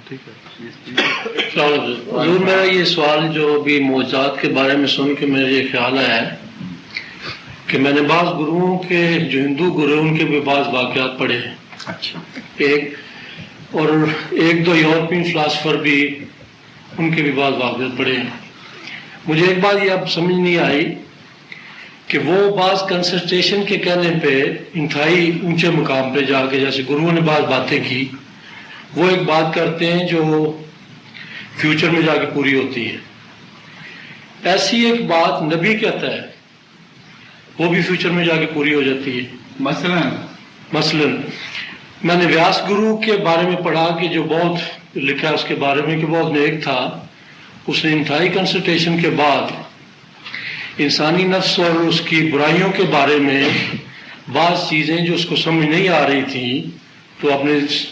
ٹھیک ہے. حضور میرا یہ سوال جو ابھی معجزات کے بارے میں سن کے مجھے یہ خیال آیا ہے کہ میں نے بعض گروؤں کے جو ہندو گرو ان کے بھی بعض واقعات پڑھے ہیں. اچھا. ایک دو یورپین فلاسفر بھی ان کے بھی بعض واقعات پڑھے ہیں. مجھے ایک بات یہ اب سمجھ نہیں آئی کہ وہ بعض کنسنٹریشن کے کہنے پہ انتہائی اونچے مقام پہ جا کے جیسے گروؤں نے بعض باتیں کی وہ ایک بات کرتے ہیں جو فیوچر میں جا کے پوری ہوتی ہے. ایسی ایک بات نبی کہتا ہے وہ بھی فیوچر میں جا کے پوری ہو جاتی ہے. مثلاً میں نے ویاس گرو کے بارے میں پڑھا کہ جو بہت لکھا اس کے بارے میں کہ بہت نیک تھا. اس نے انتہائی کنسنٹریشن کے بعد انسانی نفس اور اس کی برائیوں کے بارے میں بعض چیزیں جو اس کو سمجھ نہیں آ رہی تھیں تو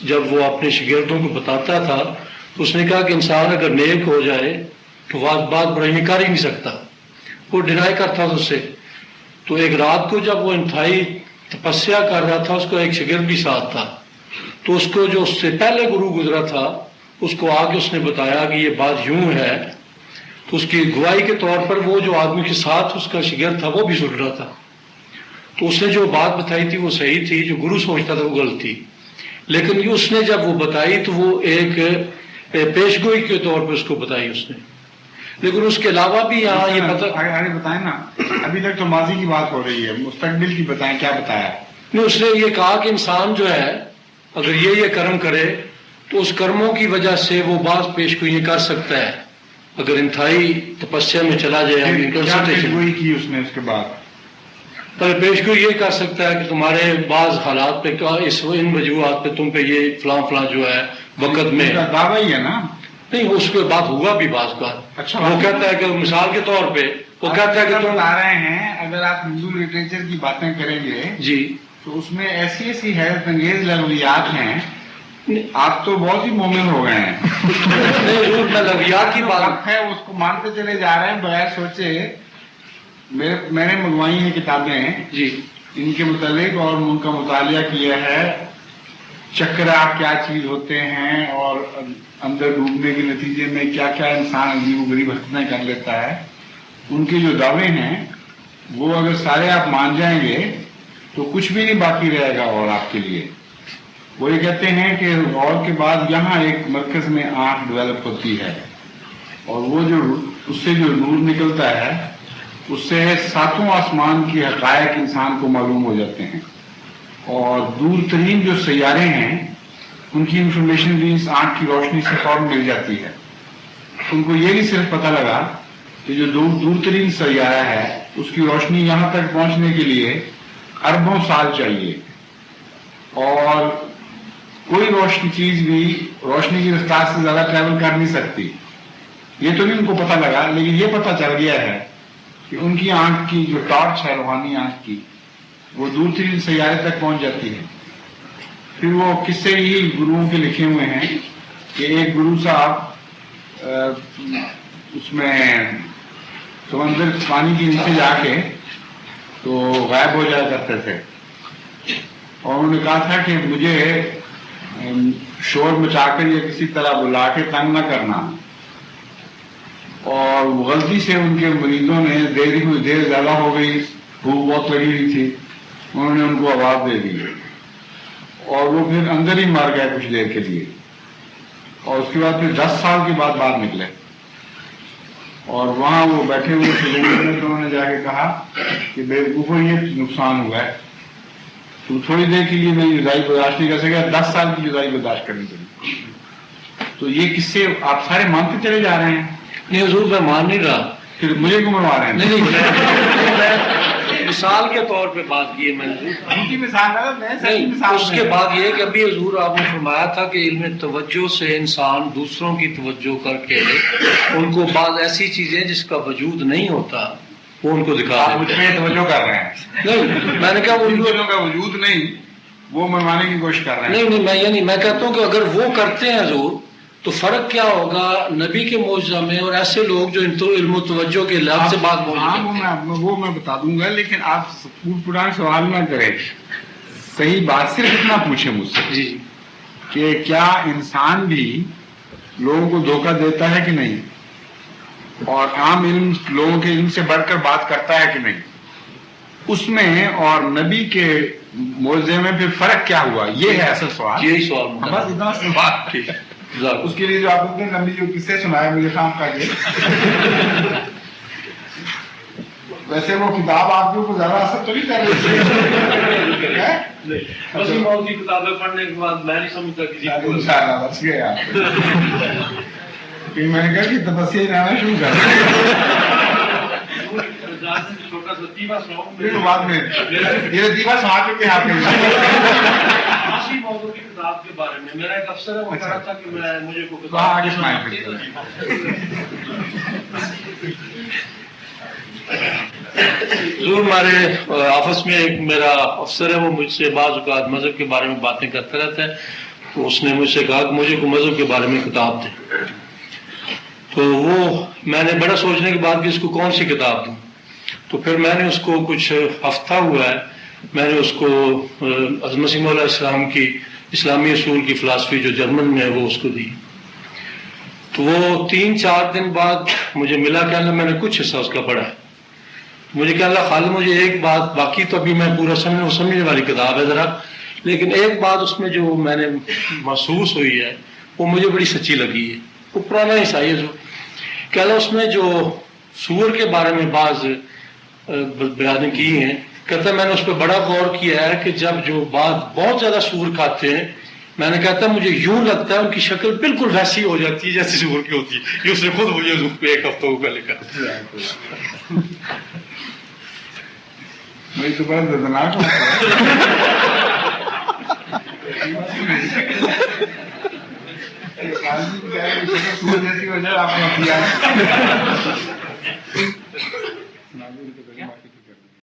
جب وہ اپنے شاگردوں کو بتاتا تھا تو اس نے کہا کہ انسان اگر نیک ہو جائے تو بعض برائیاں کر ہی نہیں سکتا. وہ ڈینائی کرتا تھا اس سے. تو ایک رات کو جب وہ انتہائی تپسیا کر رہا تھا اس کو ایک شاگرد بھی ساتھ تھا تو اس کو جو اس سے پہلے گرو گزرا تھا اس کو آ کے اس نے بتایا کہ یہ بات یوں ہے تو اس کی گواہی کے طور پر وہ جو آدمی کے ساتھ اس کا شاگرد تھا وہ بھی سن رہا تھا. تو اس نے جو بات بتائی تھی وہ صحیح تھی, جو گرو سمجھتا تھا وہ غلط تھی. لیکن اس نے جب وہ بتائی تو وہ ایک پیشگوئی کے طور پر اس کو بتائی اس نے. لیکن اس کے علاوہ بھی یہاں یہ آگے بتائیں نا. ابھی تک تو ماضی کی بات ہو رہی ہے, مستقبل کی بتائیں کیا بتایا. نہیں, اس نے یہ کہا کہ انسان جو ہے اگر یہ کرم کرے تو اس کرموں کی وجہ سے وہ بعض پیشگوئی کر سکتا ہے اگر انتہائی تپسیا میں چلا جائے. پیشگوئی کی اس نے اس کے بعد پیشگوئی یہ کر سکتا ہے کہ تمہارے بعض حالات پہ ان وجوہات پہ تم پہ یہ فلاں جو ہے وقت میں دعویٰ ہی ہے نا. نہیں, اس کے بعد ہوا بھی بعض کا. اچھا, وہ کہتا ہے کہ مثال کے طور پہ وہ کہتا ہے کہ تم بتا رہے ہیں اگر آپ ہندو لٹریچر کی باتیں کریں گے جی تو اس میں ایسی حیرت انگیز لغویات ہیں. آپ تو بہت ہی مومن ہو گئے ہیں. نہیں, لغویات کی بات ہے اس کو مانتے چلے جا رہے ہیں بغیر سوچے. میں نے منگوائی ہیں کتابیں جی ان کے متعلق اور ان کا مطالعہ کیا ہے. چکرا کیا چیز ہوتے ہیں اور اندر ڈوبنے کے نتیجے میں کیا کیا انسان عجیب و غریب حرکتیں کر لیتا ہے. ان کے جو دعوے ہیں وہ اگر سارے آپ مان جائیں گے تو کچھ بھی نہیں باقی رہے گا اور آپ کے لیے. وہ یہ کہتے ہیں کہ غور کے بعد یہاں ایک مرکز میں آنکھ ڈیولپ ہوتی ہے اور وہ جو اس سے جو نور نکلتا ہے اس سے ساتوں آسمان کی حقائق انسان کو معلوم ہو جاتے ہیں. اور دور ترین جو سیارے ہیں ان کی انفارمیشن بھی اس آنکھ کی روشنی سے فوراً مل جاتی ہے. ان کو یہ نہیں صرف پتہ لگا کہ جو دور ترین سیارہ ہے اس کی روشنی یہاں تک پہنچنے کے لیے اربوں سال چاہیے اور کوئی روشنی چیز بھی روشنی کی رفتار سے زیادہ ٹریول کر نہیں سکتی. یہ تو نہیں ان کو پتہ لگا, لیکن یہ پتہ چل گیا ہے کہ ان کی آنکھ کی جو ٹارچ ہے روحانی آنکھ کی وہ دور ترین سیارے تک پہنچ جاتی ہے. پھر وہ قصے ہی گروؤں کے لکھے ہوئے ہیں کہ ایک گرو صاحب اس میں سمندر پانی کے نیچے جا کے تو غائب ہو جایا کرتے تھے اور انہوں نے کہا تھا کہ مجھے شور مچا کر یا کسی طرح بلا کے تنگ نہ کرنا. اور غلطی سے ان کے مریضوں نے دیر زیادہ ہو گئی, بھوک بہت لگی ہوئی تھی, انہوں نے ان کو آواز دے دی اور وہ پھر اندر ہی مر گئے کچھ دیر کے لیے. اور اس کے بعد پھر 10 سال کے بعد باہر نکلے اور وہاں وہ بیٹھے ہوئے تھے. انہوں نے جا کے کہا کہ بے وقوفو یہ نقصان ہوا ہے, تو تھوڑی دیر کے لیے میری جدائی برداشت نہیں کر سکا, 10 سال کی جدائی برداشت کرنی پڑی. تو یہ قصے آپ سارے مانتے چلے جا رہے ہیں. نہیں حضور میں مان نہیں رہا, پھر مجھے کیوں منوا رہے ہیں؟ نہیں, مثال کے طور پہ بات کی ہے میں نے. اس کے بعد یہ کہ ابھی حضور آپ نے فرمایا تھا کہ علم توجہ سے انسان دوسروں کی توجہ کر کے ان کو بعض ایسی چیزیں جس کا وجود نہیں ہوتا وہ ان کو دکھا آپ مجھ پہ توجہ کر رہے ہیں. نہیں, میں نے کہا ان چیزوں کا وجود نہیں وہ منوانے کی کوشش کر رہے ہیں. نہیں, میں کہتا ہوں کہ اگر وہ کرتے ہیں حضور تو فرق کیا ہوگا نبی کے معجزہ میں اور ایسے لوگ جو علم و توجہ کے لحاظ سے بات بول رہے ہیں. وہ میں بتا دوں گا, لیکن آپ پرانا سوال نہ کریں, صحیح بات صرف اتنا پوچھیں مجھ سے. جی کہ کیا انسان بھی لوگوں کو دھوکہ دیتا ہے کہ نہیں، اور عام علم لوگوں کے علم سے بڑھ کر بات کرتا ہے کہ نہیں، اس میں اور نبی کے معجزے میں پھر فرق کیا ہوا؟ یہ ہے اصل سوال. یہی سوال بس اتنا سی بات تھی. اس کے لیے جو آپ اتنی لمبی جو قصے سنائے مجھے خام کا یہ ویسے وہ کتاب آپ کے اوپر زیادہ اثر تو نہیں کر رہی ہے؟ وسیم ماؤد کی کتابیں پڑھنے کے بعد میں نہیں سمجھتا کسی کو. انشاءاللہ بس گئے آپ. میں نے کہا کہ تپسیا جانا شروع کر چھوٹا سا تیبا بعد میں یہ تیبا سما چکے آپ کے وسیم ماؤد کی کتاب کے بارے میں میرا ایک افسر ہے وہ کہہ رہا تھا کہ میں مجھے کو آگے ضرور ہمارے آفس میں ایک میرا افسر ہے وہ مجھ سے بعض اوقات مذہب کے بارے میں باتیں کرتا رہتا ہے. تو اس نے مجھ سے کہا کہ مجھے کو مذہب کے بارے میں کتاب دے. تو وہ میں نے بڑا سوچنے کے بعد کہ اس کو کون سی کتاب دوں. تو پھر میں نے اس کو کچھ ہفتہ ہوا ہے میں نے اس کو حضرت مسیح موعود علیہ السلام کی اسلامی اصول کی فلاسفی جو جرمن میں ہے وہ اس کو دی. تو وہ 3-4 دن بعد مجھے ملا کہ اللہ میں نے کچھ حصہ اس کا پڑھا ہے. مجھے کہ اللہ خالد مجھے ایک بات باقی تو ابھی میں پورا سمجھنے والی کتاب ہے ذرا، لیکن ایک بات اس میں جو میں نے محسوس ہوئی ہے وہ مجھے بڑی سچی لگی ہے. وہ پرانا عیسائی ہے جو کہ اللہ اس میں جو سور کے بارے میں بعض بیانیں کی ہیں، کہتا ہے میں نے اس پہ بڑا غور کیا ہے کہ جب جو بہت زیادہ سور کھاتے ہیں میں نے کہتا مجھے یوں لگتا ہے ان کی شکل بالکل ویسی ہو جاتی ہے جیسی سور کی ہوتی ہے. یہ اس نے خود مجھے ایک ہفتہ ہو گیا لکھا. میں تو بڑا دردناک ہوں. جیسی وجہ آپ نے کیا